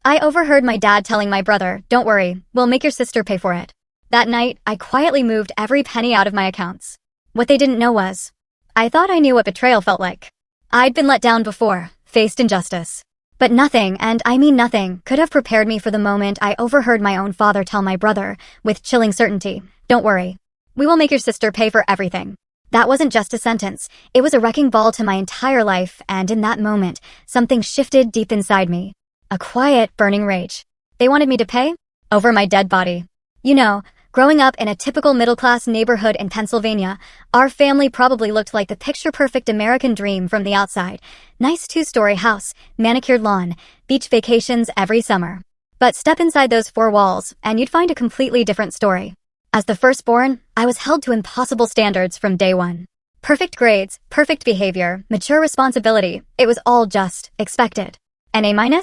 I overheard my dad telling my brother, "Don't worry, we'll make your sister pay for it." That night, I quietly moved every penny out of my accounts. What they didn't know was, I thought I knew what betrayal felt like. I'd been let down before, faced injustice. But nothing, and I mean nothing, could have prepared me for the moment I overheard my own father tell my brother, with chilling certainty, "Don't worry. We will make your sister pay for everything." That wasn't just a sentence, it was a wrecking ball to my entire life, and in that moment, something shifted deep inside me. A quiet, burning rage. They wanted me to pay? Over my dead body. You know, growing up in a typical middle-class neighborhood in Pennsylvania, our family probably looked like the picture-perfect American dream from the outside. Nice two-story house, manicured lawn, beach vacations every summer. But step inside those four walls, and you'd find a completely different story. As the firstborn, I was held to impossible standards from day one. Perfect grades, perfect behavior, mature responsibility, it was all just expected. An A-?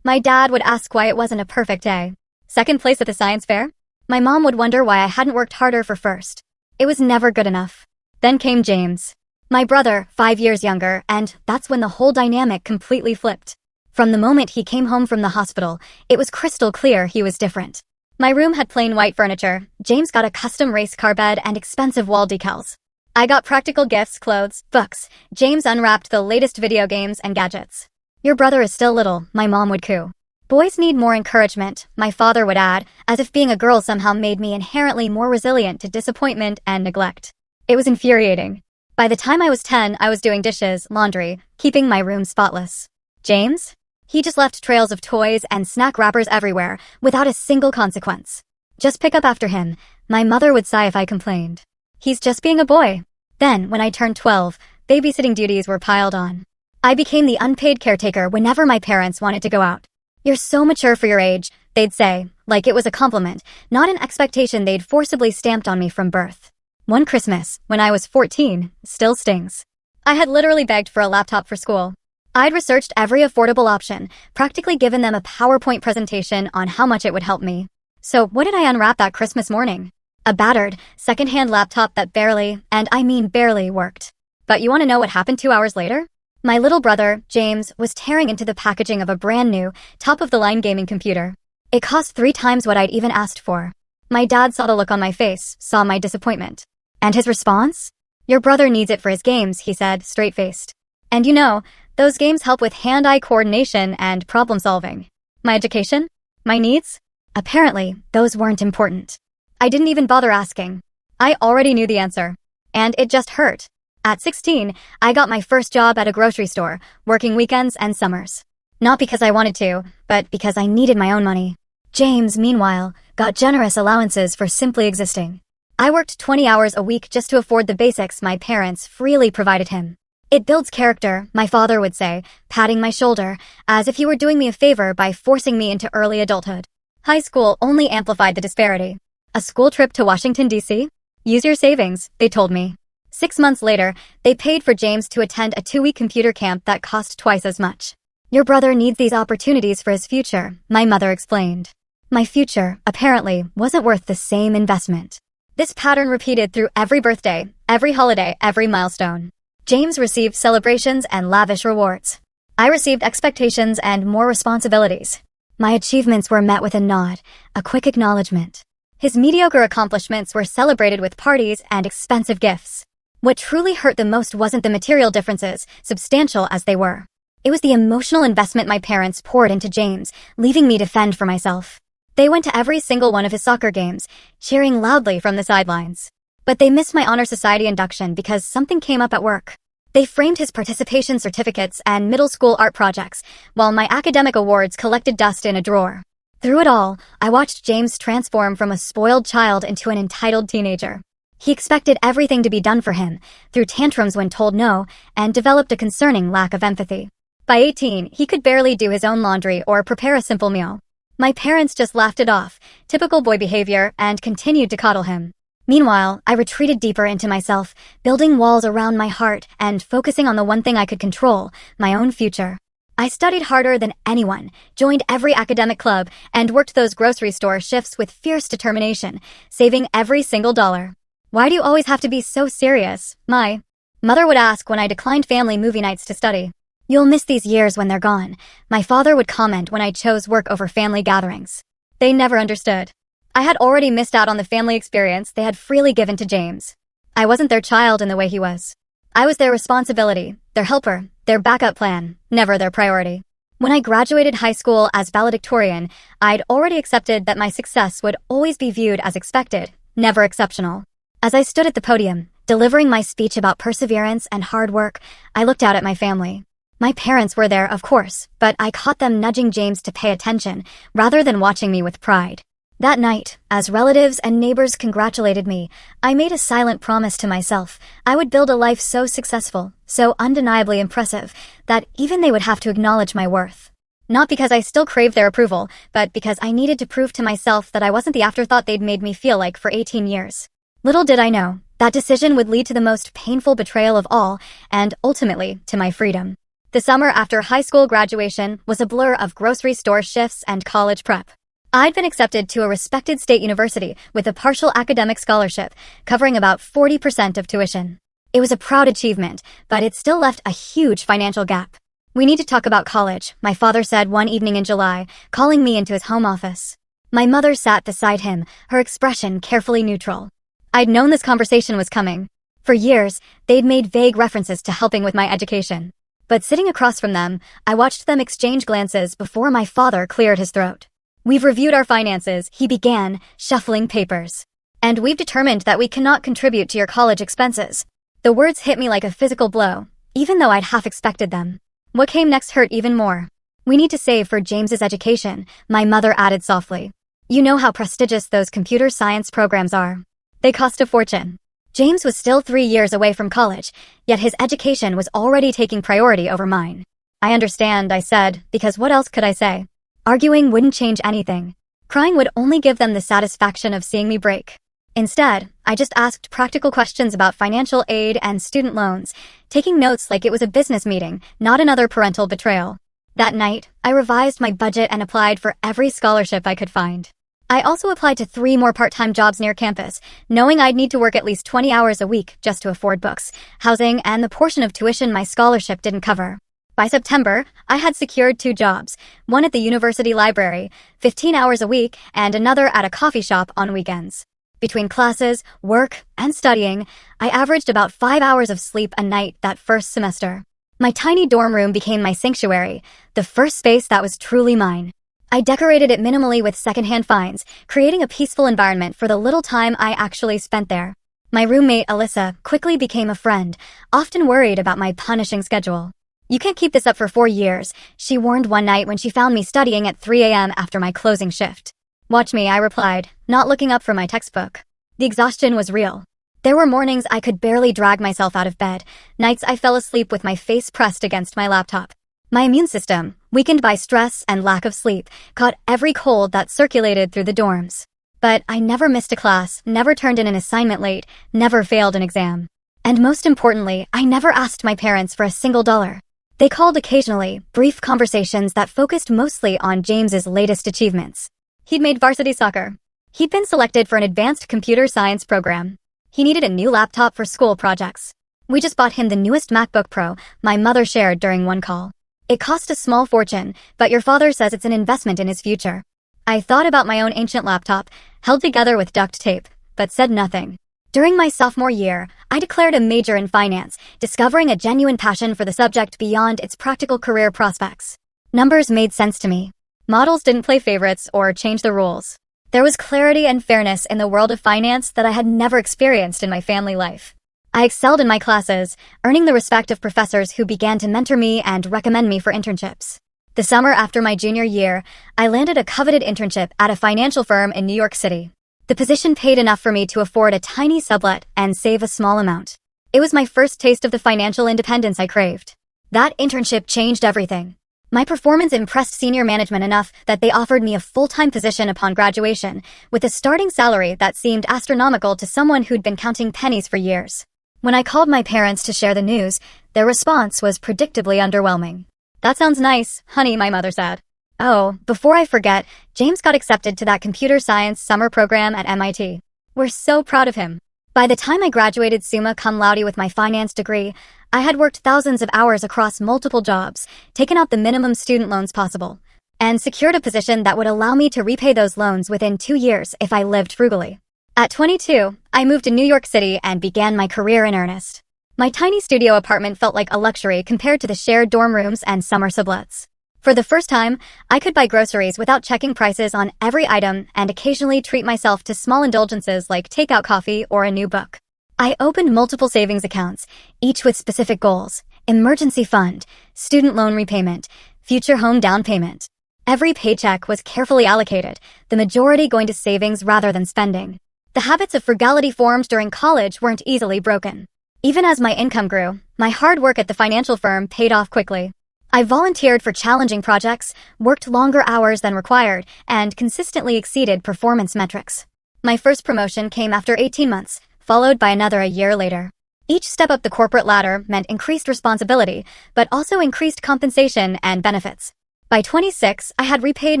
My dad would ask why it wasn't a perfect A. Second place at the science fair? My mom would wonder why I hadn't worked harder for first. It was never good enough. Then came James. My brother, 5 years younger, and that's when the whole dynamic completely flipped. From the moment he came home from the hospital, it was crystal clear he was different. My room had plain white furniture. James got a custom race car bed and expensive wall decals. I got practical gifts, clothes, books. James unwrapped the latest video games and gadgets. "Your brother is still little," my mom would coo. "Boys need more encouragement," my father would add, as if being a girl somehow made me inherently more resilient to disappointment and neglect. It was infuriating. By the time I was 10, I was doing dishes, laundry, keeping my room spotless. James? He just left trails of toys and snack wrappers everywhere, without a single consequence. "Just pick up after him," my mother would sigh if I complained. "He's just being a boy." Then, when I turned 12, babysitting duties were piled on. I became the unpaid caretaker whenever my parents wanted to go out. "You're so mature for your age," they'd say, like it was a compliment, not an expectation they'd forcibly stamped on me from birth. One Christmas, when I was 14, still stings. I had literally begged for a laptop for school. I'd researched every affordable option, practically given them a PowerPoint presentation on how much it would help me. So what did I unwrap that Christmas morning? A battered, secondhand laptop that barely, and I mean barely, worked. But you want to know what happened 2 hours later? My little brother, James, was tearing into the packaging of a brand new, top-of-the-line gaming computer. It cost 3 times what I'd even asked for. My dad saw the look on my face, saw my disappointment. And his response? "Your brother needs it for his games," he said, straight-faced. And you know, those games help with hand-eye coordination and problem-solving. My education? My needs? Apparently, those weren't important. I didn't even bother asking. I already knew the answer. And it just hurt. At 16, I got my first job at a grocery store, working weekends and summers. Not because I wanted to, but because I needed my own money. James, meanwhile, got generous allowances for simply existing. I worked 20 hours a week just to afford the basics my parents freely provided him. "It builds character," my father would say, patting my shoulder, as if he were doing me a favor by forcing me into early adulthood. High school only amplified the disparity. "A school trip to Washington, D.C.? Use your savings," they told me. 6 months later, they paid for James to attend a 2-week computer camp that cost twice as much. "Your brother needs these opportunities for his future," my mother explained. My future, apparently, wasn't worth the same investment. This pattern repeated through every birthday, every holiday, every milestone. James received celebrations and lavish rewards. I received expectations and more responsibilities. My achievements were met with a nod, a quick acknowledgement. His mediocre accomplishments were celebrated with parties and expensive gifts. What truly hurt the most wasn't the material differences, substantial as they were. It was the emotional investment my parents poured into James, leaving me to fend for myself. They went to every single one of his soccer games, cheering loudly from the sidelines. But they missed my honor society induction because something came up at work. They framed his participation certificates and middle school art projects, while my academic awards collected dust in a drawer. Through it all, I watched James transform from a spoiled child into an entitled teenager. He expected everything to be done for him, threw tantrums when told no, and developed a concerning lack of empathy. By 18, he could barely do his own laundry or prepare a simple meal. My parents just laughed it off, typical boy behavior, and continued to coddle him. Meanwhile, I retreated deeper into myself, building walls around my heart and focusing on the one thing I could control, my own future. I studied harder than anyone, joined every academic club, and worked those grocery store shifts with fierce determination, saving every single dollar. "Why do you always have to be so serious?" my mother would ask when I declined family movie nights to study. "You'll miss these years when they're gone," my father would comment when I chose work over family gatherings. They never understood. I had already missed out on the family experience they had freely given to James. I wasn't their child in the way he was. I was their responsibility, their helper, their backup plan, never their priority. When I graduated high school as valedictorian, I'd already accepted that my success would always be viewed as expected, never exceptional. As I stood at the podium, delivering my speech about perseverance and hard work, I looked out at my family. My parents were there, of course, but I caught them nudging James to pay attention, rather than watching me with pride. That night, as relatives and neighbors congratulated me, I made a silent promise to myself. I would build a life so successful, so undeniably impressive, that even they would have to acknowledge my worth. Not because I still craved their approval, but because I needed to prove to myself that I wasn't the afterthought they'd made me feel like for 18 years. Little did I know, that decision would lead to the most painful betrayal of all, and ultimately, to my freedom. The summer after high school graduation was a blur of grocery store shifts and college prep. I'd been accepted to a respected state university with a partial academic scholarship, covering about 40% of tuition. It was a proud achievement, but it still left a huge financial gap. "We need to talk about college," my father said one evening in July, calling me into his home office. My mother sat beside him, her expression carefully neutral. I'd known this conversation was coming. For years, they'd made vague references to helping with my education. But sitting across from them, I watched them exchange glances before my father cleared his throat. "We've reviewed our finances," he began, shuffling papers. "And we've determined that we cannot contribute to your college expenses." The words hit me like a physical blow, even though I'd half expected them. What came next hurt even more. "We need to save for James's education," my mother added softly. "You know how prestigious those computer science programs are. They cost a fortune." James was still 3 years away from college, yet his education was already taking priority over mine. "I understand," I said, because what else could I say? Arguing wouldn't change anything. Crying would only give them the satisfaction of seeing me break. Instead, I just asked practical questions about financial aid and student loans, taking notes like it was a business meeting, not another parental betrayal. That night, I revised my budget and applied for every scholarship I could find. I also applied to 3 more part-time jobs near campus, knowing I'd need to work at least 20 hours a week just to afford books, housing, and the portion of tuition my scholarship didn't cover. By September, I had secured 2 jobs, one at the university library, 15 hours a week, and another at a coffee shop on weekends. Between classes, work, and studying, I averaged about 5 hours of sleep a night that first semester. My tiny dorm room became my sanctuary, the first space that was truly mine. I decorated it minimally with secondhand finds, creating a peaceful environment for the little time I actually spent there. My roommate, Alyssa, quickly became a friend, often worried about my punishing schedule. "You can't keep this up for 4 years, she warned one night when she found me studying at 3 a.m. after my closing shift. "Watch me," I replied, not looking up from my textbook. The exhaustion was real. There were mornings I could barely drag myself out of bed, nights I fell asleep with my face pressed against my laptop. My immune system, weakened by stress and lack of sleep, caught every cold that circulated through the dorms. But I never missed a class, never turned in an assignment late, never failed an exam. And most importantly, I never asked my parents for a single dollar. They called occasionally, brief conversations that focused mostly on James's latest achievements. He'd made varsity soccer. He'd been selected for an advanced computer science program. He needed a new laptop for school projects. We just bought him the newest MacBook Pro, my mother shared during one call. "It cost a small fortune, but your father says it's an investment in his future." I thought about my own ancient laptop, held together with duct tape, but said nothing. During my sophomore year, I declared a major in finance, discovering a genuine passion for the subject beyond its practical career prospects. Numbers made sense to me. Models didn't play favorites or change the rules. There was clarity and fairness in the world of finance that I had never experienced in my family life. I excelled in my classes, earning the respect of professors who began to mentor me and recommend me for internships. The summer after my junior year, I landed a coveted internship at a financial firm in New York City. The position paid enough for me to afford a tiny sublet and save a small amount. It was my first taste of the financial independence I craved. That internship changed everything. My performance impressed senior management enough that they offered me a full-time position upon graduation, with a starting salary that seemed astronomical to someone who'd been counting pennies for years. When I called my parents to share the news, their response was predictably underwhelming. "That sounds nice, honey," my mother said. "Oh, before I forget, James got accepted to that computer science summer program at MIT. We're so proud of him." By the time I graduated summa cum laude with my finance degree, I had worked thousands of hours across multiple jobs, taken out the minimum student loans possible, and secured a position that would allow me to repay those loans within 2 years if I lived frugally. At 22, I moved to New York City and began my career in earnest. My tiny studio apartment felt like a luxury compared to the shared dorm rooms and summer sublets. For the first time, I could buy groceries without checking prices on every item and occasionally treat myself to small indulgences like takeout coffee or a new book. I opened multiple savings accounts, each with specific goals: emergency fund, student loan repayment, future home down payment. Every paycheck was carefully allocated, the majority going to savings rather than spending. The habits of frugality formed during college weren't easily broken. Even as my income grew, my hard work at the financial firm paid off quickly. I volunteered for challenging projects, worked longer hours than required, and consistently exceeded performance metrics. My first promotion came after 18 months, followed by another a year later. Each step up the corporate ladder meant increased responsibility, but also increased compensation and benefits. By 26, I had repaid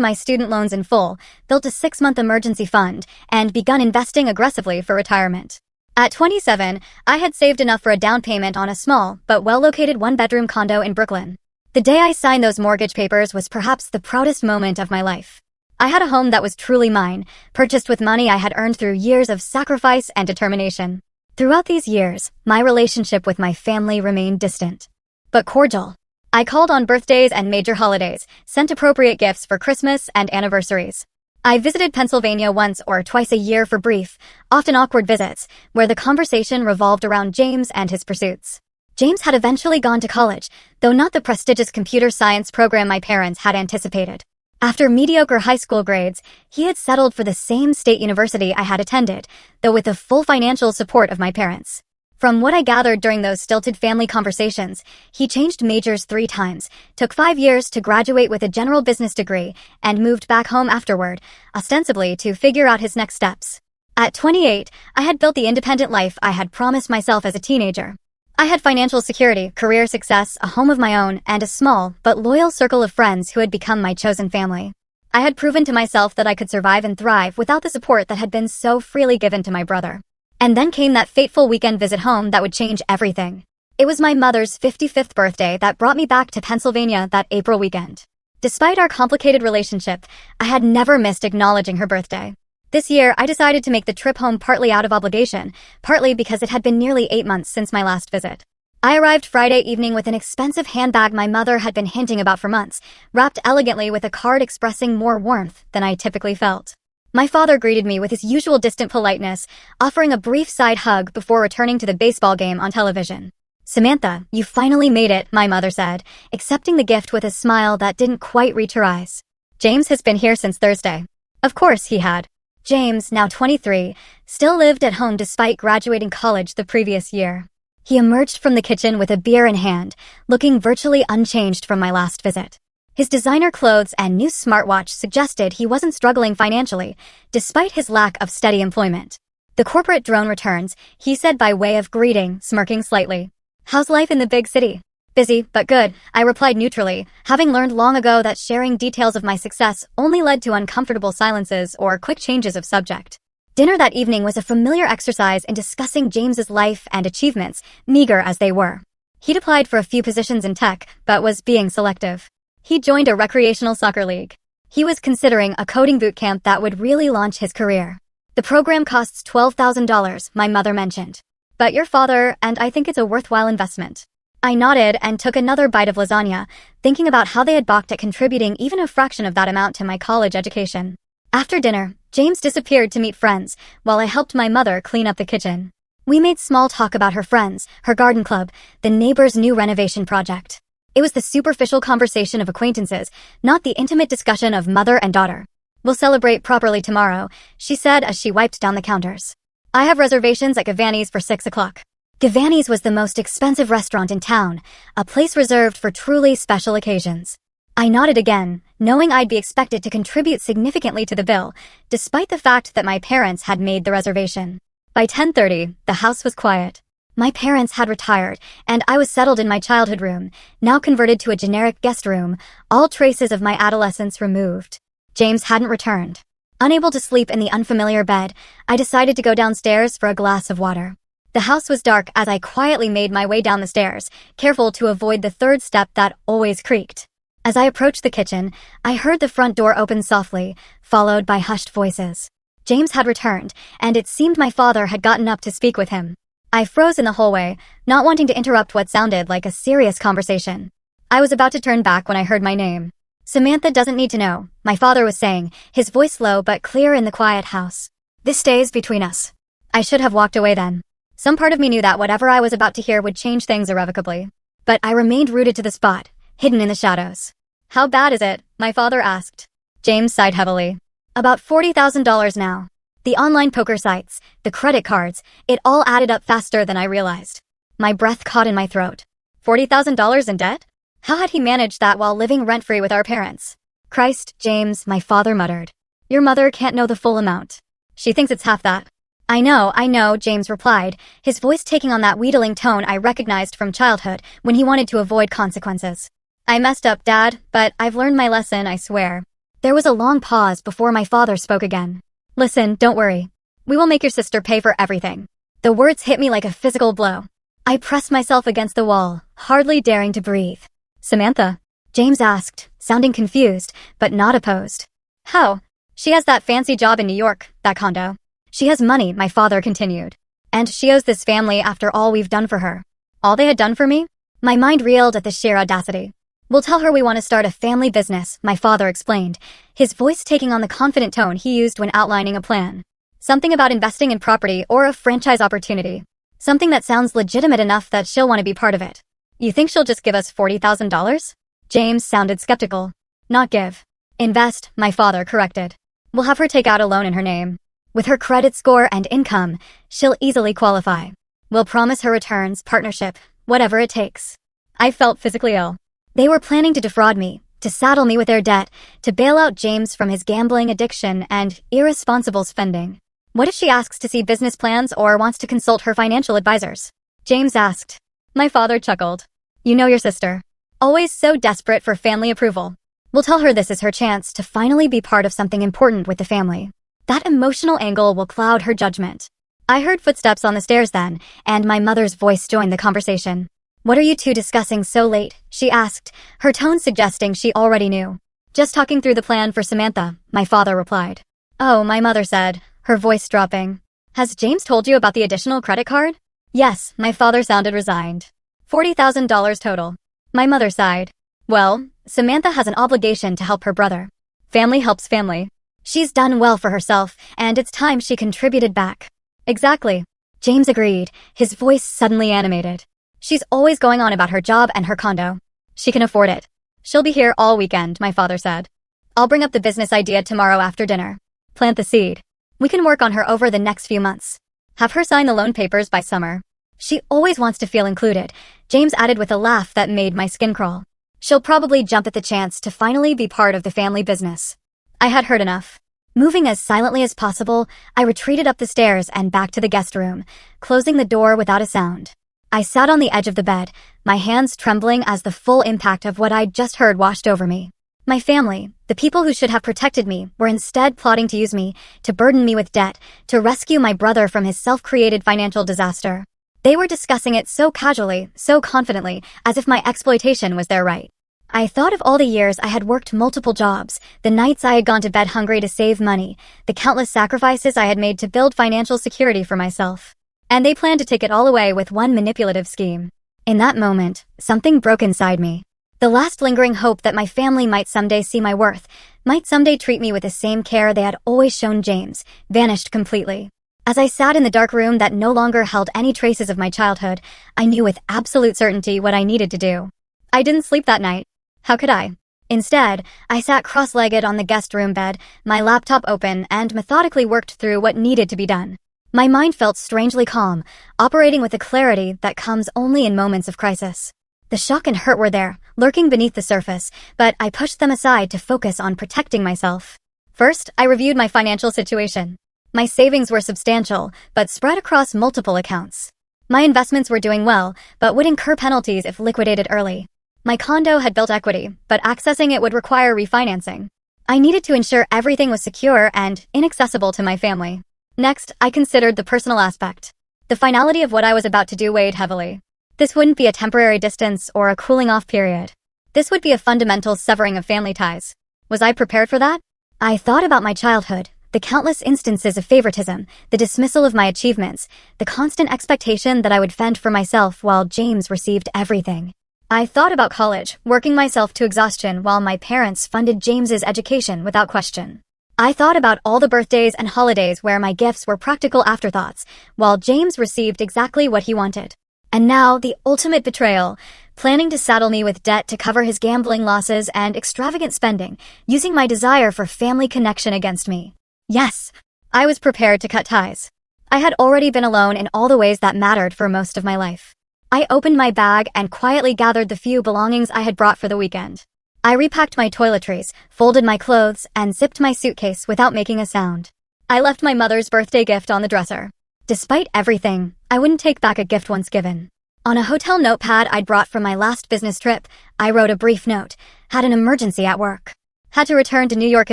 my student loans in full, built a 6-month emergency fund, and begun investing aggressively for retirement. At 27, I had saved enough for a down payment on a small but well-located 1-bedroom condo in Brooklyn. The day I signed those mortgage papers was perhaps the proudest moment of my life. I had a home that was truly mine, purchased with money I had earned through years of sacrifice and determination. Throughout these years, my relationship with my family remained distant, but cordial. I called on birthdays and major holidays, sent appropriate gifts for Christmas and anniversaries. I visited Pennsylvania once or twice a year for brief, often awkward visits, where the conversation revolved around James and his pursuits. James had eventually gone to college, though not the prestigious computer science program my parents had anticipated. After mediocre high school grades, he had settled for the same state university I had attended, though with the full financial support of my parents. From what I gathered during those stilted family conversations, he changed majors 3 times, took 5 years to graduate with a general business degree, and moved back home afterward, ostensibly to figure out his next steps. At 28, I had built the independent life I had promised myself as a teenager. I had financial security, career success, a home of my own, and a small but loyal circle of friends who had become my chosen family. I had proven to myself that I could survive and thrive without the support that had been so freely given to my brother. And then came that fateful weekend visit home that would change everything. It was my mother's 55th birthday that brought me back to Pennsylvania that April weekend. Despite our complicated relationship, I had never missed acknowledging her birthday. This year, I decided to make the trip home partly out of obligation, partly because it had been nearly 8 months since my last visit. I arrived Friday evening with an expensive handbag my mother had been hinting about for months, wrapped elegantly with a card expressing more warmth than I typically felt. My father greeted me with his usual distant politeness, offering a brief side hug before returning to the baseball game on television. "Samantha, you finally made it," my mother said, accepting the gift with a smile that didn't quite reach her eyes. "James has been here since Thursday." Of course he had. James, now 23, still lived at home despite graduating college the previous year. He emerged from the kitchen with a beer in hand, looking virtually unchanged from my last visit. His designer clothes and new smartwatch suggested he wasn't struggling financially, despite his lack of steady employment. "The corporate drone returns," he said by way of greeting, smirking slightly. "How's life in the big city?" "Busy, but good," I replied neutrally, having learned long ago that sharing details of my success only led to uncomfortable silences or quick changes of subject. Dinner that evening was a familiar exercise in discussing James's life and achievements, meager as they were. He'd applied for a few positions in tech, but was being selective. He joined a recreational soccer league. He was considering a coding boot camp that would really launch his career. "The program costs $12,000, my mother mentioned. "But your father, and I think it's a worthwhile investment." I nodded and took another bite of lasagna, thinking about how they had balked at contributing even a fraction of that amount to my college education. After dinner, James disappeared to meet friends, while I helped my mother clean up the kitchen. We made small talk about her friends, her garden club, the neighbor's new renovation project. It was the superficial conversation of acquaintances, not the intimate discussion of mother and daughter. "We'll celebrate properly tomorrow," she said as she wiped down the counters. "I have reservations at Gavani's for 6 o'clock. Gavani's was the most expensive restaurant in town, a place reserved for truly special occasions. I nodded again, knowing I'd be expected to contribute significantly to the bill, despite the fact that my parents had made the reservation. By 10:30, the house was quiet. My parents had retired, and I was settled in my childhood room, now converted to a generic guest room, all traces of my adolescence removed. James hadn't returned. Unable to sleep in the unfamiliar bed, I decided to go downstairs for a glass of water. The house was dark as I quietly made my way down the stairs, careful to avoid the third step that always creaked. As I approached the kitchen, I heard the front door open softly, followed by hushed voices. James had returned, and it seemed my father had gotten up to speak with him. I froze in the hallway, not wanting to interrupt what sounded like a serious conversation. I was about to turn back when I heard my name. "Samantha doesn't need to know," my father was saying, his voice low but clear in the quiet house. "This stays between us." I should have walked away then. Some part of me knew that whatever I was about to hear would change things irrevocably. But I remained rooted to the spot, hidden in the shadows. "How bad is it?" my father asked. James sighed heavily. "About $40,000 now. The online poker sites, the credit cards, it all added up faster than I realized." My breath caught in my throat. $40,000 in debt? How had he managed that while living rent-free with our parents? "Christ, James," my father muttered. "Your mother can't know the full amount. She thinks it's half that." I know, James replied, his voice taking on that wheedling tone I recognized from childhood when he wanted to avoid consequences. "I messed up, Dad, but I've learned my lesson, I swear." There was a long pause before my father spoke again. "Listen, don't worry. We will make your sister pay for everything." The words hit me like a physical blow. I pressed myself against the wall, hardly daring to breathe. "Samantha?" James asked, sounding confused, but not opposed. "How? She has that fancy job in New York, that condo. She has money," my father continued. "And she owes this family after all we've done for her." All they had done for me? My mind reeled at the sheer audacity. "We'll tell her we want to start a family business," my father explained, his voice taking on the confident tone he used when outlining a plan. "Something about investing in property or a franchise opportunity. Something that sounds legitimate enough that she'll want to be part of it." "You think she'll just give us $40,000? James sounded skeptical. "Not give. Invest," my father corrected. "We'll have her take out a loan in her name. With her credit score and income, she'll easily qualify. We'll promise her returns, partnership, whatever it takes." I felt physically ill. They were planning to defraud me, to saddle me with their debt, to bail out James from his gambling addiction and irresponsible spending. "What if she asks to see business plans or wants to consult her financial advisors?" James asked. My father chuckled. "You know your sister. Always so desperate for family approval. We'll tell her this is her chance to finally be part of something important with the family. That emotional angle will cloud her judgment." I heard footsteps on the stairs then, and my mother's voice joined the conversation. "What are you two discussing so late?" she asked, her tone suggesting she already knew. "Just talking through the plan for Samantha," my father replied. "Oh," my mother said, her voice dropping. "Has James told you about the additional credit card?" "Yes," my father sounded resigned. $40,000 total." My mother sighed. "Well, Samantha has an obligation to help her brother. Family helps family. She's done well for herself, and it's time she contributed back." "Exactly." James agreed, his voice suddenly animated. "She's always going on about her job and her condo. She can afford it. She'll be here all weekend," my father said. "I'll bring up the business idea tomorrow after dinner. Plant the seed. We can work on her over the next few months. Have her sign the loan papers by summer. She always wants to feel included," James added with a laugh that made my skin crawl. "She'll probably jump at the chance to finally be part of the family business." I had heard enough. Moving as silently as possible, I retreated up the stairs and back to the guest room, closing the door without a sound. I sat on the edge of the bed, my hands trembling as the full impact of what I'd just heard washed over me. My family, the people who should have protected me, were instead plotting to use me, to burden me with debt, to rescue my brother from his self-created financial disaster. They were discussing it so casually, so confidently, as if my exploitation was their right. I thought of all the years I had worked multiple jobs, the nights I had gone to bed hungry to save money, the countless sacrifices I had made to build financial security for myself. And they planned to take it all away with one manipulative scheme. In that moment, something broke inside me. The last lingering hope that my family might someday see my worth, might someday treat me with the same care they had always shown James, vanished completely. As I sat in the dark room that no longer held any traces of my childhood, I knew with absolute certainty what I needed to do. I didn't sleep that night. How could I? Instead, I sat cross-legged on the guest room bed, my laptop open, and methodically worked through what needed to be done. My mind felt strangely calm, operating with a clarity that comes only in moments of crisis. The shock and hurt were there, lurking beneath the surface, but I pushed them aside to focus on protecting myself. First, I reviewed my financial situation. My savings were substantial, but spread across multiple accounts. My investments were doing well, but would incur penalties if liquidated early. My condo had built equity, but accessing it would require refinancing. I needed to ensure everything was secure and inaccessible to my family. Next, I considered the personal aspect. The finality of what I was about to do weighed heavily. This wouldn't be a temporary distance or a cooling-off period. This would be a fundamental severing of family ties. Was I prepared for that? I thought about my childhood, the countless instances of favoritism, the dismissal of my achievements, the constant expectation that I would fend for myself while James received everything. I thought about college, working myself to exhaustion while my parents funded James's education without question. I thought about all the birthdays and holidays where my gifts were practical afterthoughts, while James received exactly what he wanted. And now, the ultimate betrayal, planning to saddle me with debt to cover his gambling losses and extravagant spending, using my desire for family connection against me. Yes, I was prepared to cut ties. I had already been alone in all the ways that mattered for most of my life. I opened my bag and quietly gathered the few belongings I had brought for the weekend. I repacked my toiletries, folded my clothes, and zipped my suitcase without making a sound. I left my mother's birthday gift on the dresser. Despite everything, I wouldn't take back a gift once given. On a hotel notepad I'd brought from my last business trip, I wrote a brief note. Had an emergency at work. Had to return to New York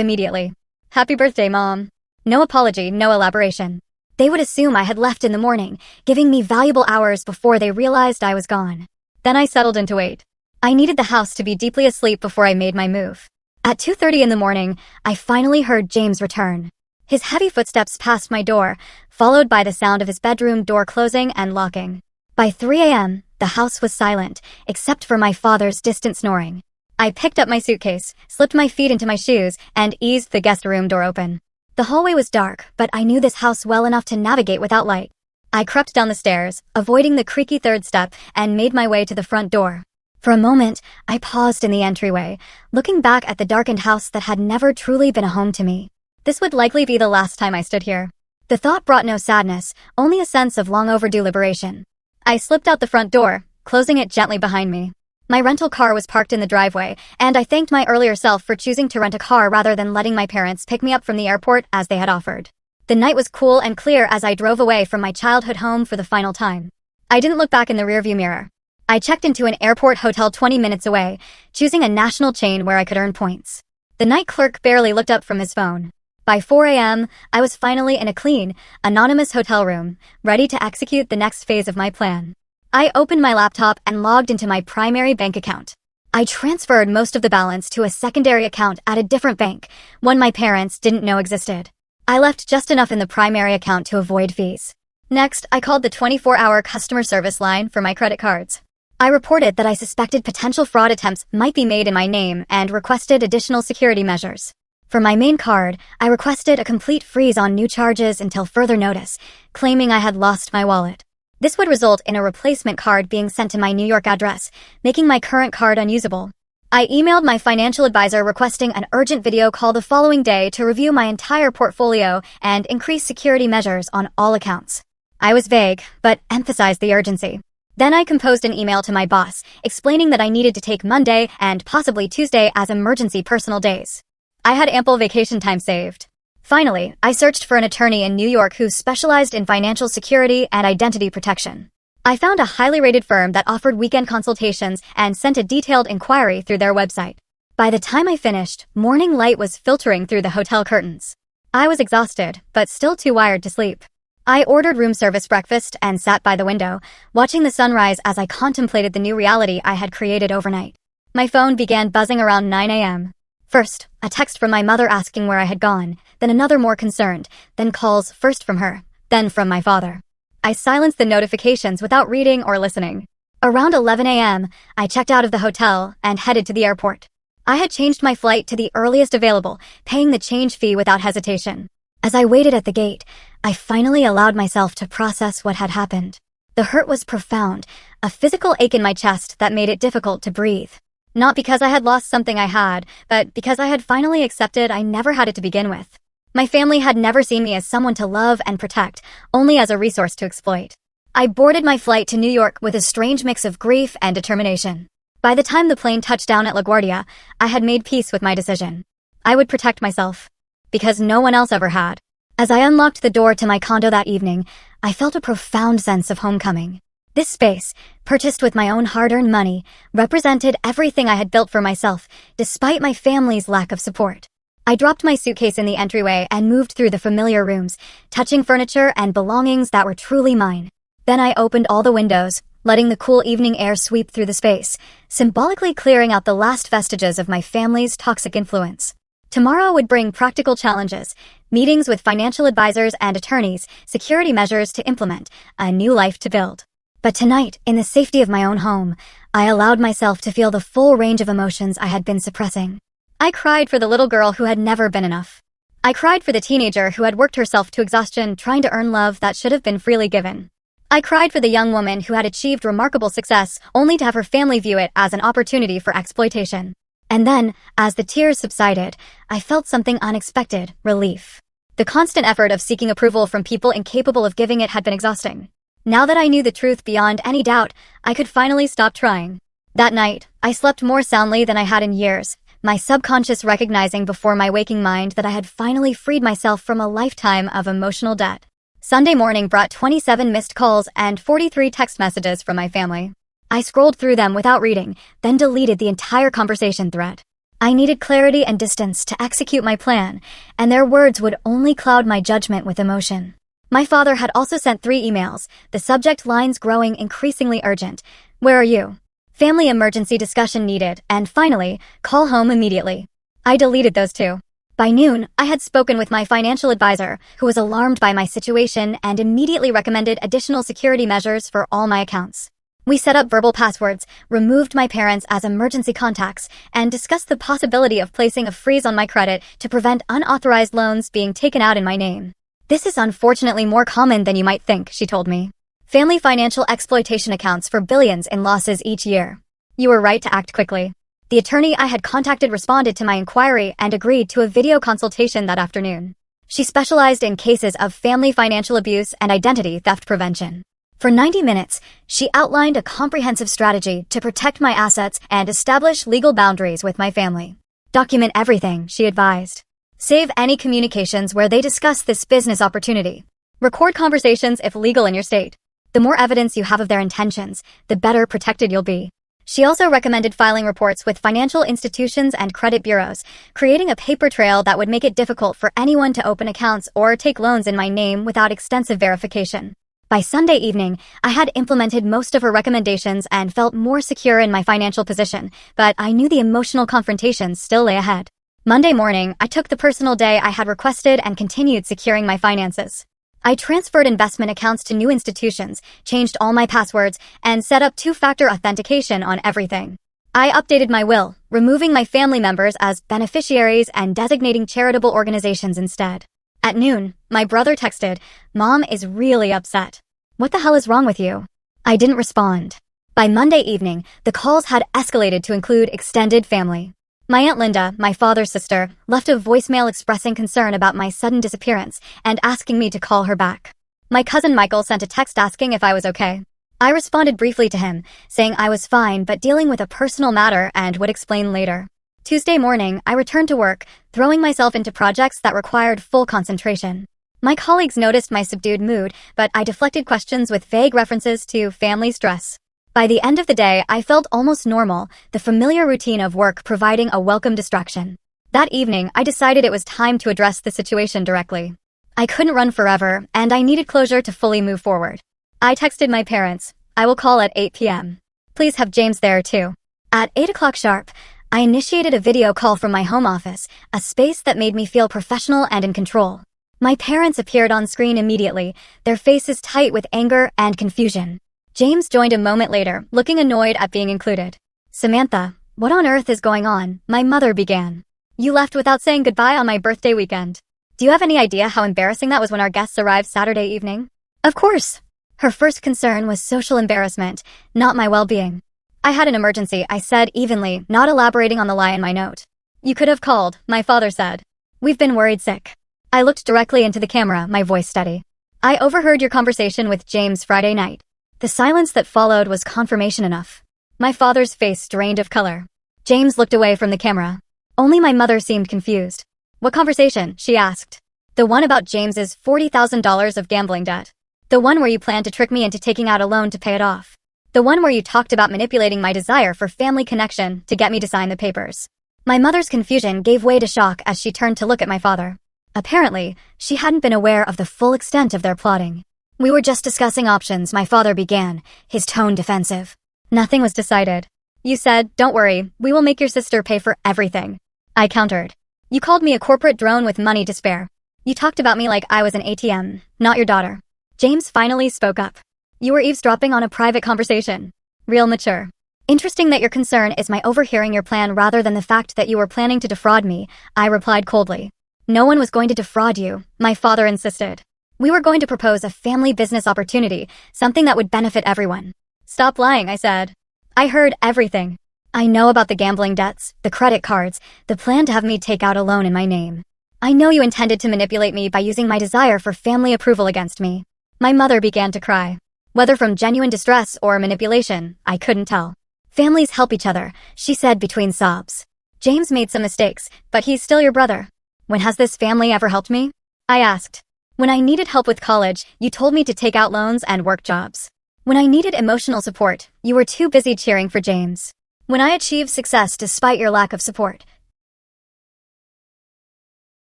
immediately. Happy birthday, Mom. No apology, no elaboration. They would assume I had left in the morning, giving me valuable hours before they realized I was gone. Then I settled into wait. I needed the house to be deeply asleep before I made my move. At 2:30 in the morning, I finally heard James return. His heavy footsteps passed my door, followed by the sound of his bedroom door closing and locking. By 3 a.m., the house was silent, except for my father's distant snoring. I picked up my suitcase, slipped my feet into my shoes, and eased the guest room door open. The hallway was dark, but I knew this house well enough to navigate without light. I crept down the stairs, avoiding the creaky third step, and made my way to the front door. For a moment, I paused in the entryway, looking back at the darkened house that had never truly been a home to me. This would likely be the last time I stood here. The thought brought no sadness, only a sense of long overdue liberation. I slipped out the front door, closing it gently behind me. My rental car was parked in the driveway, and I thanked my earlier self for choosing to rent a car rather than letting my parents pick me up from the airport as they had offered. The night was cool and clear as I drove away from my childhood home for the final time. I didn't look back in the rearview mirror. I checked into an airport hotel 20 minutes away, choosing a national chain where I could earn points. The night clerk barely looked up from his phone. By 4 a.m., I was finally in a clean, anonymous hotel room, ready to execute the next phase of my plan. I opened my laptop and logged into my primary bank account. I transferred most of the balance to a secondary account at a different bank, one my parents didn't know existed. I left just enough in the primary account to avoid fees. Next, I called the 24-hour customer service line for my credit cards. I reported that I suspected potential fraud attempts might be made in my name and requested additional security measures. For my main card, I requested a complete freeze on new charges until further notice, claiming I had lost my wallet. This would result in a replacement card being sent to my New York address, making my current card unusable. I emailed my financial advisor requesting an urgent video call the following day to review my entire portfolio and increase security measures on all accounts. I was vague, but emphasized the urgency. Then I composed an email to my boss, explaining that I needed to take Monday and possibly Tuesday as emergency personal days. I had ample vacation time saved. Finally, I searched for an attorney in New York who specialized in financial security and identity protection. I found a highly rated firm that offered weekend consultations and sent a detailed inquiry through their website. By the time I finished, morning light was filtering through the hotel curtains. I was exhausted, but still too wired to sleep. I ordered room service breakfast and sat by the window, watching the sunrise as I contemplated the new reality I had created overnight. My phone began buzzing around 9 a.m. First, a text from my mother asking where I had gone, then another more concerned, then calls first from her, then from my father. I silenced the notifications without reading or listening. Around 11 a.m., I checked out of the hotel and headed to the airport. I had changed my flight to the earliest available, paying the change fee without hesitation. As I waited at the gate, I finally allowed myself to process what had happened. The hurt was profound, a physical ache in my chest that made it difficult to breathe. Not because I had lost something I had, but because I had finally accepted I never had it to begin with. My family had never seen me as someone to love and protect, only as a resource to exploit. I boarded my flight to New York with a strange mix of grief and determination. By the time the plane touched down at LaGuardia, I had made peace with my decision. I would protect myself. Because no one else ever had. As I unlocked the door to my condo that evening, I felt a profound sense of homecoming. This space, purchased with my own hard-earned money, represented everything I had built for myself, despite my family's lack of support. I dropped my suitcase in the entryway and moved through the familiar rooms, touching furniture and belongings that were truly mine. Then I opened all the windows, letting the cool evening air sweep through the space, symbolically clearing out the last vestiges of my family's toxic influence. Tomorrow would bring practical challenges, meetings with financial advisors and attorneys, security measures to implement, a new life to build. But tonight, in the safety of my own home, I allowed myself to feel the full range of emotions I had been suppressing. I cried for the little girl who had never been enough. I cried for the teenager who had worked herself to exhaustion trying to earn love that should have been freely given. I cried for the young woman who had achieved remarkable success only to have her family view it as an opportunity for exploitation. And then, as the tears subsided, I felt something unexpected: relief. The constant effort of seeking approval from people incapable of giving it had been exhausting. Now that I knew the truth beyond any doubt, I could finally stop trying. That night, I slept more soundly than I had in years, my subconscious recognizing before my waking mind that I had finally freed myself from a lifetime of emotional debt. Sunday morning brought 27 missed calls and 43 text messages from my family. I scrolled through them without reading, then deleted the entire conversation thread. I needed clarity and distance to execute my plan, and their words would only cloud my judgment with emotion. My father had also sent 3 emails, the subject lines growing increasingly urgent. Where are you? Family emergency discussion needed, and finally, call home immediately. I deleted those 2. By noon, I had spoken with my financial advisor, who was alarmed by my situation and immediately recommended additional security measures for all my accounts. We set up verbal passwords, removed my parents as emergency contacts, and discussed the possibility of placing a freeze on my credit to prevent unauthorized loans being taken out in my name. This is unfortunately more common than you might think, she told me. Family financial exploitation accounts for billions in losses each year. You were right to act quickly. The attorney I had contacted responded to my inquiry and agreed to a video consultation that afternoon. She specialized in cases of family financial abuse and identity theft prevention. For 90 minutes, she outlined a comprehensive strategy to protect my assets and establish legal boundaries with my family. Document everything, she advised. Save any communications where they discuss this business opportunity. Record conversations if legal in your state. The more evidence you have of their intentions, the better protected you'll be. She also recommended filing reports with financial institutions and credit bureaus, creating a paper trail that would make it difficult for anyone to open accounts or take loans in my name without extensive verification. By Sunday evening, I had implemented most of her recommendations and felt more secure in my financial position, but I knew the emotional confrontations still lay ahead. Monday morning, I took the personal day I had requested and continued securing my finances. I transferred investment accounts to new institutions, changed all my passwords, and set up 2-factor authentication on everything. I updated my will, removing my family members as beneficiaries and designating charitable organizations instead. At noon, my brother texted, "Mom is really upset. What the hell is wrong with you?" I didn't respond. By Monday evening, the calls had escalated to include extended family. My Aunt Linda, my father's sister, left a voicemail expressing concern about my sudden disappearance and asking me to call her back. My cousin Michael sent a text asking if I was okay. I responded briefly to him, saying I was fine but dealing with a personal matter and would explain later. Tuesday morning, I returned to work, throwing myself into projects that required full concentration. My colleagues noticed my subdued mood, but I deflected questions with vague references to family stress. By the end of the day, I felt almost normal, the familiar routine of work providing a welcome distraction. That evening, I decided it was time to address the situation directly. I couldn't run forever, and I needed closure to fully move forward. I texted my parents, "I will call at 8 p.m. Please have James there too." At 8 o'clock sharp, I initiated a video call from my home office, a space that made me feel professional and in control. My parents appeared on screen immediately, their faces tight with anger and confusion. James joined a moment later, looking annoyed at being included. "Samantha, what on earth is going on?" my mother began. "You left without saying goodbye on my birthday weekend. Do you have any idea how embarrassing that was when our guests arrived Saturday evening?" Of course. Her first concern was social embarrassment, not my well-being. "I had an emergency," I said evenly, not elaborating on the lie in my note. "You could have called," my father said. "We've been worried sick." I looked directly into the camera, my voice steady. "I overheard your conversation with James Friday night." The silence that followed was confirmation enough. My father's face drained of color. James looked away from the camera. Only my mother seemed confused. "What conversation?" she asked. "The one about James's $40,000 of gambling debt. The one where you planned to trick me into taking out a loan to pay it off. The one where you talked about manipulating my desire for family connection to get me to sign the papers." My mother's confusion gave way to shock as she turned to look at my father. Apparently, she hadn't been aware of the full extent of their plotting. We were just discussing options, my father began, his tone defensive. Nothing was decided. You said, don't worry, we will make your sister pay for everything. I countered. You called me a corporate drone with money to spare. You talked about me like I was an ATM, not your daughter. James finally spoke up. You were eavesdropping on a private conversation. Real mature. Interesting that your concern is my overhearing your plan rather than the fact that you were planning to defraud me, I replied coldly. No one was going to defraud you, my father insisted. We were going to propose a family business opportunity, something that would benefit everyone. Stop lying, I said. I heard everything. I know about the gambling debts, the credit cards, the plan to have me take out a loan in my name. I know you intended to manipulate me by using my desire for family approval against me. My mother began to cry. Whether from genuine distress or manipulation, I couldn't tell. Families help each other, she said between sobs. James made some mistakes, but he's still your brother. When has this family ever helped me? I asked. When I needed help with college, you told me to take out loans and work jobs. When I needed emotional support, you were too busy cheering for James. When I achieved success despite your lack of support,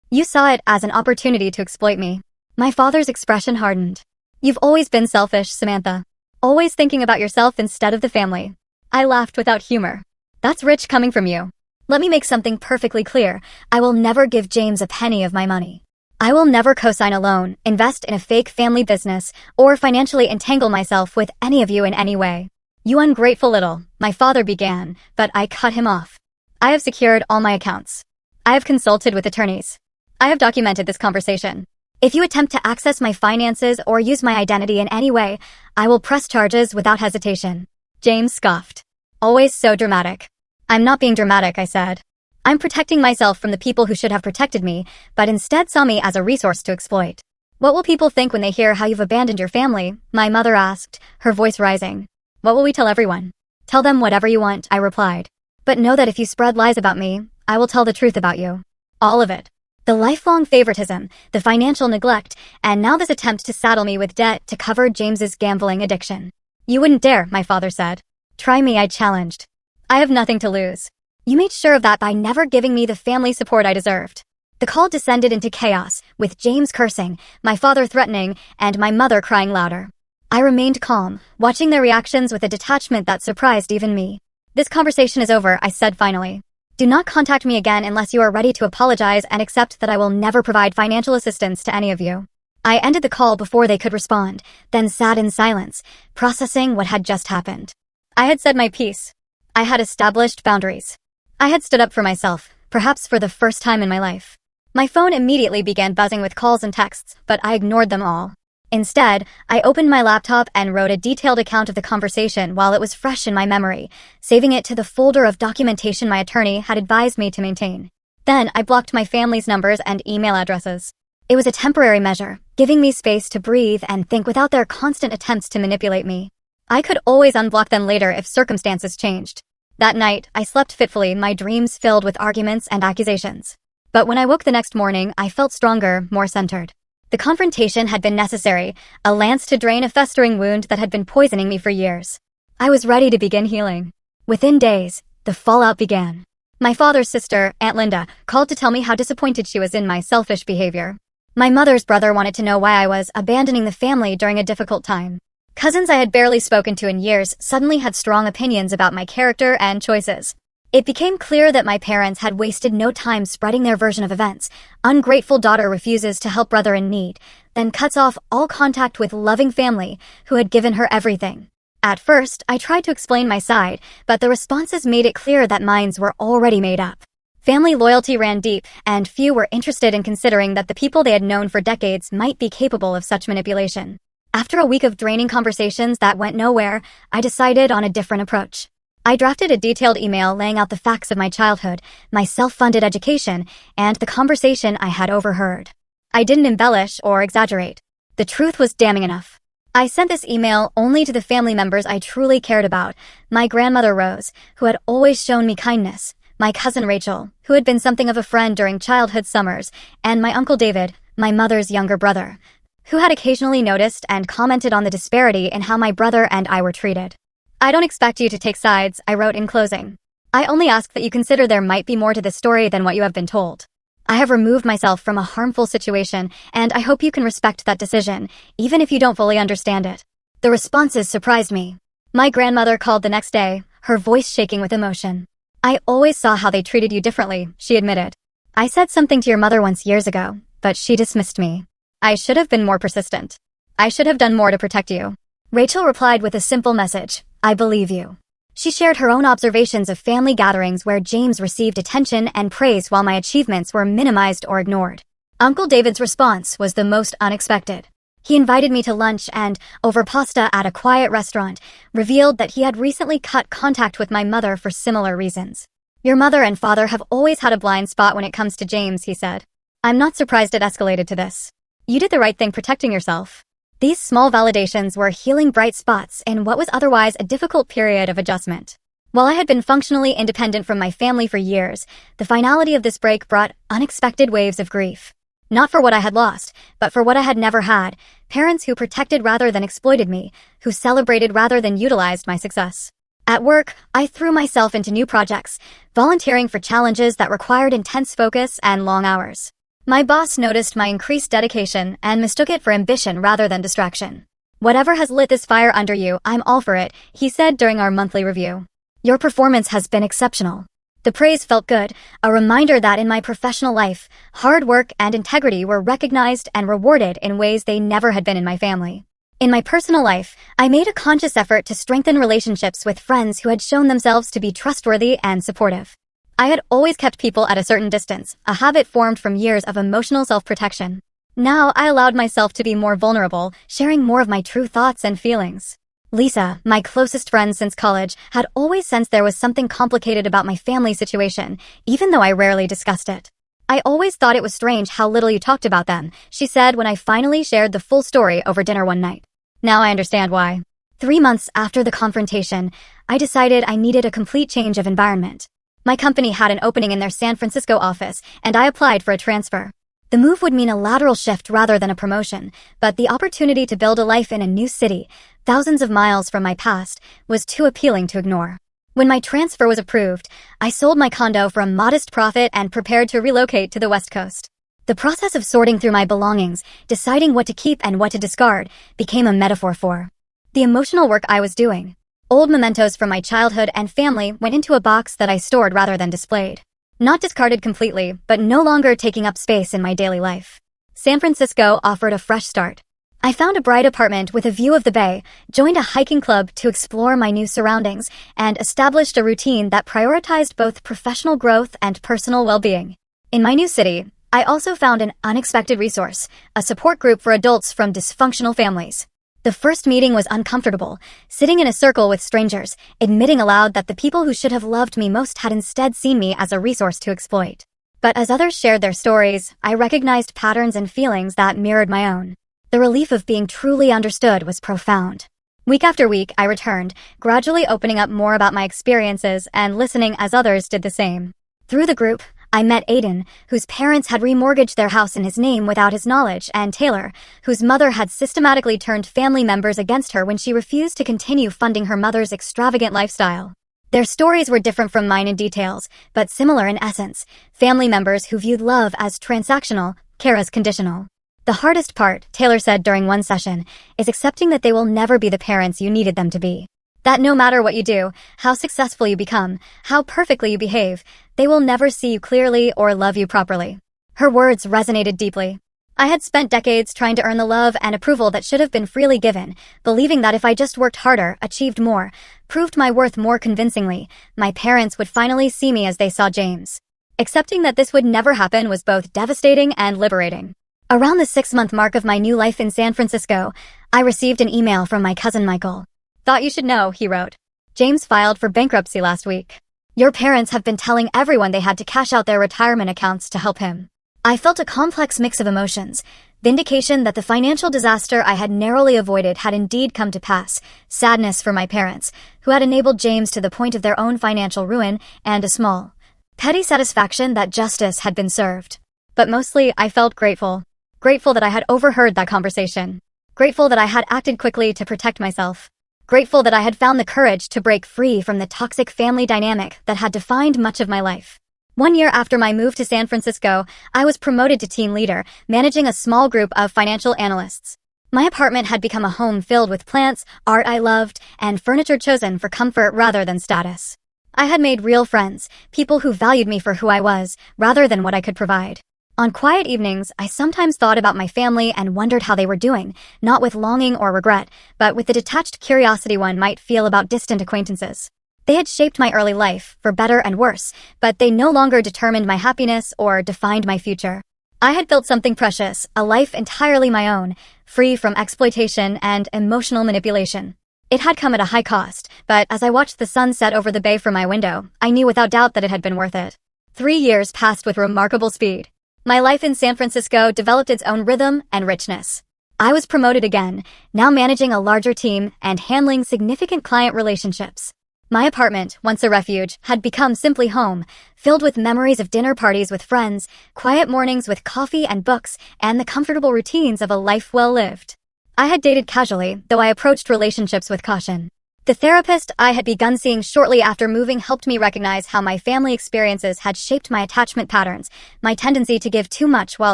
you saw it as an opportunity to exploit me. My father's expression hardened. You've always been selfish, Samantha. Always thinking about yourself instead of the family. I laughed without humor. That's rich coming from you. Let me make something perfectly clear. I will never give James a penny of my money. I will never co-sign a loan, invest in a fake family business, or financially entangle myself with any of you in any way. You ungrateful little, my father began, but I cut him off. I have secured all my accounts. I have consulted with attorneys. I have documented this conversation. If you attempt to access my finances or use my identity in any way, I will press charges without hesitation. James scoffed. Always so dramatic. I'm not being dramatic, I said. I'm protecting myself from the people who should have protected me, but instead saw me as a resource to exploit. What will people think when they hear how you've abandoned your family? My mother asked, her voice rising. What will we tell everyone? Tell them whatever you want, I replied. But know that if you spread lies about me, I will tell the truth about you. All of it. The lifelong favoritism, the financial neglect, and now this attempt to saddle me with debt to cover James's gambling addiction. You wouldn't dare, my father said. Try me, I challenged. I have nothing to lose. You made sure of that by never giving me the family support I deserved. The call descended into chaos, with James cursing, my father threatening, and my mother crying louder. I remained calm, watching their reactions with a detachment that surprised even me. This conversation is over, I said finally. Do not contact me again unless you are ready to apologize and accept that I will never provide financial assistance to any of you. I ended the call before they could respond, then sat in silence, processing what had just happened. I had said my piece. I had established boundaries. I had stood up for myself, perhaps for the first time in my life. My phone immediately began buzzing with calls and texts, but I ignored them all. Instead, I opened my laptop and wrote a detailed account of the conversation while it was fresh in my memory, saving it to the folder of documentation my attorney had advised me to maintain. Then I blocked my family's numbers and email addresses. It was a temporary measure, giving me space to breathe and think without their constant attempts to manipulate me. I could always unblock them later if circumstances changed. That night, I slept fitfully, my dreams filled with arguments and accusations. But when I woke the next morning, I felt stronger, more centered. The confrontation had been necessary, a lance to drain a festering wound that had been poisoning me for years. I was ready to begin healing. Within days, the fallout began. My father's sister, Aunt Linda, called to tell me how disappointed she was in my selfish behavior. My mother's brother wanted to know why I was abandoning the family during a difficult time. Cousins I had barely spoken to in years suddenly had strong opinions about my character and choices. It became clear that my parents had wasted no time spreading their version of events. Ungrateful daughter refuses to help brother in need, then cuts off all contact with loving family who had given her everything. At first, I tried to explain my side, but the responses made it clear that minds were already made up. Family loyalty ran deep, and few were interested in considering that the people they had known for decades might be capable of such manipulation. After a week of draining conversations that went nowhere, I decided on a different approach. I drafted a detailed email laying out the facts of my childhood, my self-funded education, and the conversation I had overheard. I didn't embellish or exaggerate. The truth was damning enough. I sent this email only to the family members I truly cared about, my grandmother Rose, who had always shown me kindness, my cousin Rachel, who had been something of a friend during childhood summers, and my uncle David, my mother's younger brother, who had occasionally noticed and commented on the disparity in how my brother and I were treated. I don't expect you to take sides, I wrote in closing. I only ask that you consider there might be more to this story than what you have been told. I have removed myself from a harmful situation, and I hope you can respect that decision, even if you don't fully understand it." The responses surprised me. My grandmother called the next day, her voice shaking with emotion. "I always saw how they treated you differently," she admitted. "I said something to your mother once years ago, but she dismissed me. I should have been more persistent. I should have done more to protect you." Rachel replied with a simple message: "I believe you." She shared her own observations of family gatherings where James received attention and praise while my achievements were minimized or ignored. Uncle David's response was the most unexpected. He invited me to lunch and, over pasta at a quiet restaurant, revealed that he had recently cut contact with my mother for similar reasons. "Your mother and father have always had a blind spot when it comes to James," he said. "I'm not surprised it escalated to this. You did the right thing protecting yourself." These small validations were healing bright spots in what was otherwise a difficult period of adjustment. While I had been functionally independent from my family for years, the finality of this break brought unexpected waves of grief. Not for what I had lost, but for what I had never had: parents who protected rather than exploited me, who celebrated rather than utilized my success. At work, I threw myself into new projects, volunteering for challenges that required intense focus and long hours. My boss noticed my increased dedication and mistook it for ambition rather than distraction. "Whatever has lit this fire under you, I'm all for it," he said during our monthly review. "Your performance has been exceptional." The praise felt good, a reminder that in my professional life, hard work and integrity were recognized and rewarded in ways they never had been in my family. In my personal life, I made a conscious effort to strengthen relationships with friends who had shown themselves to be trustworthy and supportive. I had always kept people at a certain distance, a habit formed from years of emotional self-protection. Now I allowed myself to be more vulnerable, sharing more of my true thoughts and feelings. Lisa, my closest friend since college, had always sensed there was something complicated about my family situation, even though I rarely discussed it. "I always thought it was strange how little you talked about them," she said when I finally shared the full story over dinner one night. "Now I understand why." 3 months after the confrontation, I decided I needed a complete change of environment. My company had an opening in their San Francisco office, and I applied for a transfer. The move would mean a lateral shift rather than a promotion, but the opportunity to build a life in a new city, thousands of miles from my past, was too appealing to ignore. When my transfer was approved, I sold my condo for a modest profit and prepared to relocate to the West Coast. The process of sorting through my belongings, deciding what to keep and what to discard, became a metaphor for the emotional work I was doing. Old mementos from my childhood and family went into a box that I stored rather than displayed. Not discarded completely, but no longer taking up space in my daily life. San Francisco offered a fresh start. I found a bright apartment with a view of the bay, joined a hiking club to explore my new surroundings, and established a routine that prioritized both professional growth and personal well-being. In my new city, I also found an unexpected resource, a support group for adults from dysfunctional families. The first meeting was uncomfortable, sitting in a circle with strangers, admitting aloud that the people who should have loved me most had instead seen me as a resource to exploit. But as others shared their stories, I recognized patterns and feelings that mirrored my own. The relief of being truly understood was profound. Week after week, I returned, gradually opening up more about my experiences and listening as others did the same. Through the group, I met Aiden, whose parents had remortgaged their house in his name without his knowledge, and Taylor, whose mother had systematically turned family members against her when she refused to continue funding her mother's extravagant lifestyle. Their stories were different from mine in details, but similar in essence: family members who viewed love as transactional, care as conditional. "The hardest part," Taylor said during one session, "is accepting that they will never be the parents you needed them to be. That no matter what you do, how successful you become, how perfectly you behave, they will never see you clearly or love you properly." Her words resonated deeply. I had spent decades trying to earn the love and approval that should have been freely given, believing that if I just worked harder, achieved more, proved my worth more convincingly, my parents would finally see me as they saw James. Accepting that this would never happen was both devastating and liberating. Around the 6-month mark of my new life in San Francisco, I received an email from my cousin Michael. "Thought you should know," he wrote. "James filed for bankruptcy last week. Your parents have been telling everyone they had to cash out their retirement accounts to help him." I felt a complex mix of emotions: vindication that the financial disaster I had narrowly avoided had indeed come to pass, sadness for my parents, who had enabled James to the point of their own financial ruin, and a small, petty satisfaction that justice had been served. But mostly, I felt grateful. Grateful that I had overheard that conversation. Grateful that I had acted quickly to protect myself. Grateful that I had found the courage to break free from the toxic family dynamic that had defined much of my life. 1 year after my move to San Francisco, I was promoted to team leader, managing a small group of financial analysts. My apartment had become a home filled with plants, art I loved, and furniture chosen for comfort rather than status. I had made real friends, people who valued me for who I was, rather than what I could provide. On quiet evenings, I sometimes thought about my family and wondered how they were doing, not with longing or regret, but with the detached curiosity one might feel about distant acquaintances. They had shaped my early life, for better and worse, but they no longer determined my happiness or defined my future. I had built something precious, a life entirely my own, free from exploitation and emotional manipulation. It had come at a high cost, but as I watched the sun set over the bay from my window, I knew without doubt that it had been worth it. 3 years passed with remarkable speed. My life in San Francisco developed its own rhythm and richness. I was promoted again, now managing a larger team and handling significant client relationships. My apartment, once a refuge, had become simply home, filled with memories of dinner parties with friends, quiet mornings with coffee and books, and the comfortable routines of a life well lived. I had dated casually, though I approached relationships with caution. The therapist I had begun seeing shortly after moving helped me recognize how my family experiences had shaped my attachment patterns, my tendency to give too much while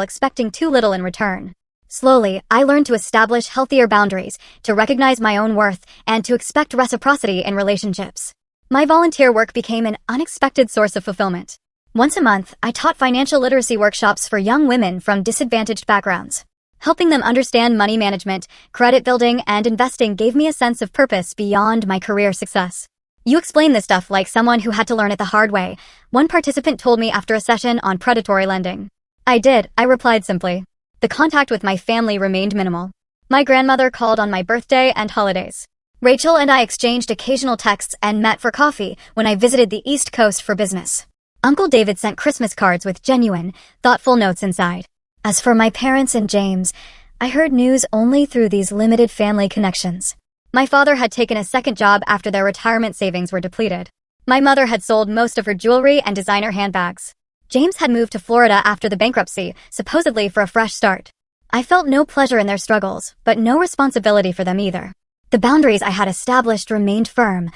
expecting too little in return. Slowly, I learned to establish healthier boundaries, to recognize my own worth, and to expect reciprocity in relationships. My volunteer work became an unexpected source of fulfillment. Once a month, I taught financial literacy workshops for young women from disadvantaged backgrounds. Helping them understand money management, credit building, and investing gave me a sense of purpose beyond my career success. "You explain this stuff like someone who had to learn it the hard way," one participant told me after a session on predatory lending. "I did," I replied simply. The contact with my family remained minimal. My grandmother called on my birthday and holidays. Rachel and I exchanged occasional texts and met for coffee when I visited the East Coast for business. Uncle David sent Christmas cards with genuine, thoughtful notes inside. As for my parents and James, I heard news only through these limited family connections. My father had taken a second job after their retirement savings were depleted. My mother had sold most of her jewelry and designer handbags. James had moved to Florida after the bankruptcy, supposedly for a fresh start. I felt no pleasure in their struggles, but no responsibility for them either. The boundaries I had established remained firm,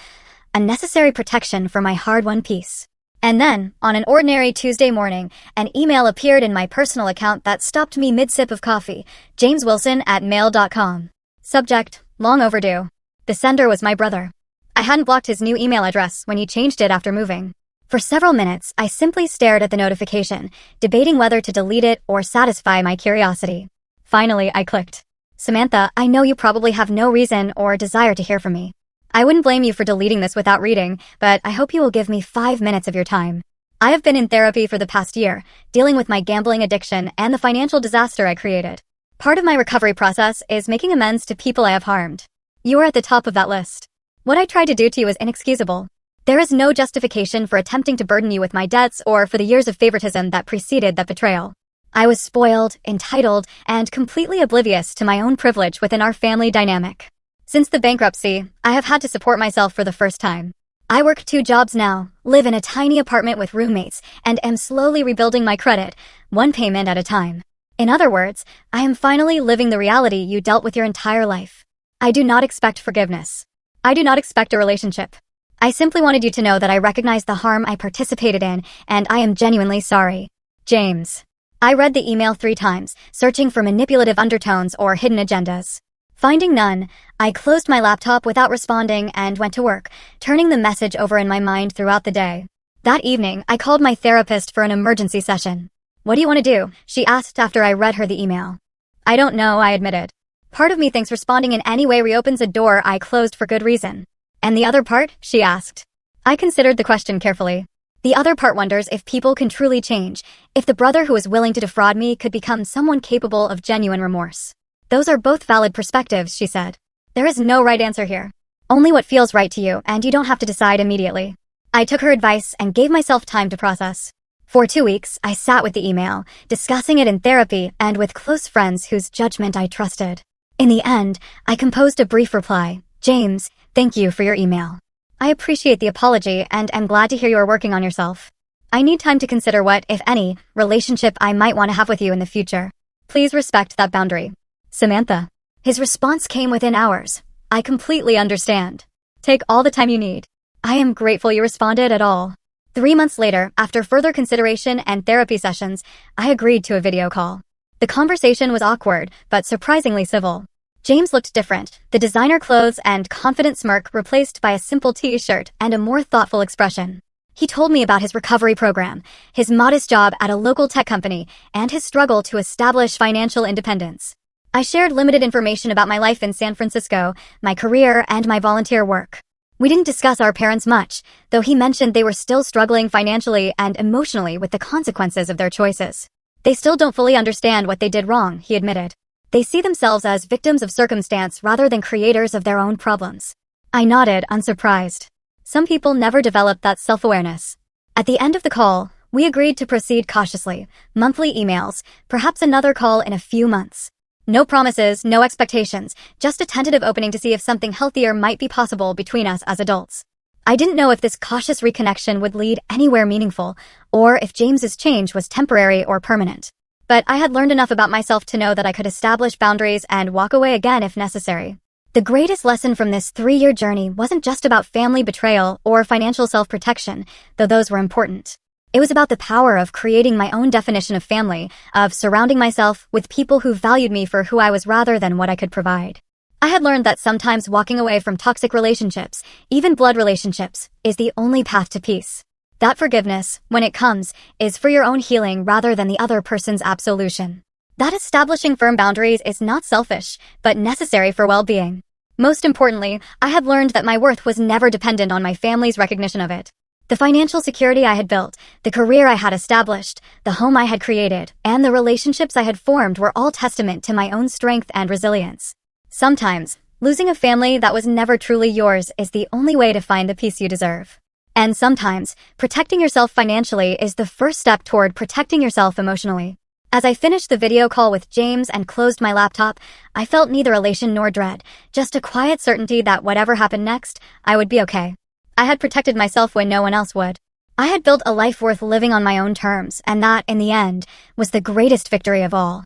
a necessary protection for my hard-won peace. And then, on an ordinary Tuesday morning, an email appeared in my personal account that stopped me mid-sip of coffee, jameswilson@mail.com. Subject, long overdue. The sender was my brother. I hadn't blocked his new email address when he changed it after moving. For several minutes, I simply stared at the notification, debating whether to delete it or satisfy my curiosity. Finally, I clicked. "Samantha, I know you probably have no reason or desire to hear from me. I wouldn't blame you for deleting this without reading, but I hope you will give me 5 minutes of your time. I have been in therapy for the past year, dealing with my gambling addiction and the financial disaster I created. Part of my recovery process is making amends to people I have harmed. You are at the top of that list. What I tried to do to you is inexcusable. There is no justification for attempting to burden you with my debts or for the years of favoritism that preceded that betrayal. I was spoiled, entitled, and completely oblivious to my own privilege within our family dynamic. Since the bankruptcy, I have had to support myself for the first time. I work 2 jobs now, live in a tiny apartment with roommates, and am slowly rebuilding my credit, one payment at a time. In other words, I am finally living the reality you dealt with your entire life. I do not expect forgiveness. I do not expect a relationship. I simply wanted you to know that I recognize the harm I participated in, and I am genuinely sorry. James." I read the email 3 times, searching for manipulative undertones or hidden agendas. Finding none, I closed my laptop without responding and went to work, turning the message over in my mind throughout the day. That evening, I called my therapist for an emergency session. "What do you want to do?" she asked after I read her the email. "I don't know," I admitted. "Part of me thinks responding in any way reopens a door I closed for good reason." "And the other part?" she asked. I considered the question carefully. The other part wonders if people can truly change, if the brother who was willing to defraud me could become someone capable of genuine remorse. "Those are both valid perspectives," she said. "There is no right answer here. Only what feels right to you, and you don't have to decide immediately." I took her advice and gave myself time to process. For 2 weeks, I sat with the email, discussing it in therapy and with close friends whose judgment I trusted. In the end, I composed a brief reply. "James, thank you for your email. I appreciate the apology and am glad to hear you are working on yourself. I need time to consider what, if any, relationship I might want to have with you in the future. Please respect that boundary. Samantha." His response came within hours. "I completely understand. Take all the time you need. I am grateful you responded at all." 3 months later, after further consideration and therapy sessions, I agreed to a video call. The conversation was awkward, but surprisingly civil. James looked different, the designer clothes and confident smirk replaced by a simple t-shirt and a more thoughtful expression. He told me about his recovery program, his modest job at a local tech company, and his struggle to establish financial independence. I shared limited information about my life in San Francisco, my career, and my volunteer work. We didn't discuss our parents much, though he mentioned they were still struggling financially and emotionally with the consequences of their choices. They still don't fully understand what they did wrong, he admitted. They see themselves as victims of circumstance rather than creators of their own problems. I nodded, unsurprised. Some people never develop that self-awareness. At the end of the call, we agreed to proceed cautiously, monthly emails, perhaps another call in a few months. No promises, no expectations, just a tentative opening to see if something healthier might be possible between us as adults. I didn't know if this cautious reconnection would lead anywhere meaningful, or if James's change was temporary or permanent. But I had learned enough about myself to know that I could establish boundaries and walk away again if necessary. The greatest lesson from this 3-year journey wasn't just about family betrayal or financial self-protection, though those were important. It was about the power of creating my own definition of family, of surrounding myself with people who valued me for who I was rather than what I could provide. I had learned that sometimes walking away from toxic relationships, even blood relationships, is the only path to peace. That forgiveness, when it comes, is for your own healing rather than the other person's absolution. That establishing firm boundaries is not selfish, but necessary for well-being. Most importantly, I had learned that my worth was never dependent on my family's recognition of it. The financial security I had built, the career I had established, the home I had created, and the relationships I had formed were all testament to my own strength and resilience. Sometimes, losing a family that was never truly yours is the only way to find the peace you deserve. And sometimes, protecting yourself financially is the first step toward protecting yourself emotionally. As I finished the video call with James and closed my laptop, I felt neither elation nor dread, just a quiet certainty that whatever happened next, I would be okay. I had protected myself when no one else would. I had built a life worth living on my own terms, and that, in the end, was the greatest victory of all.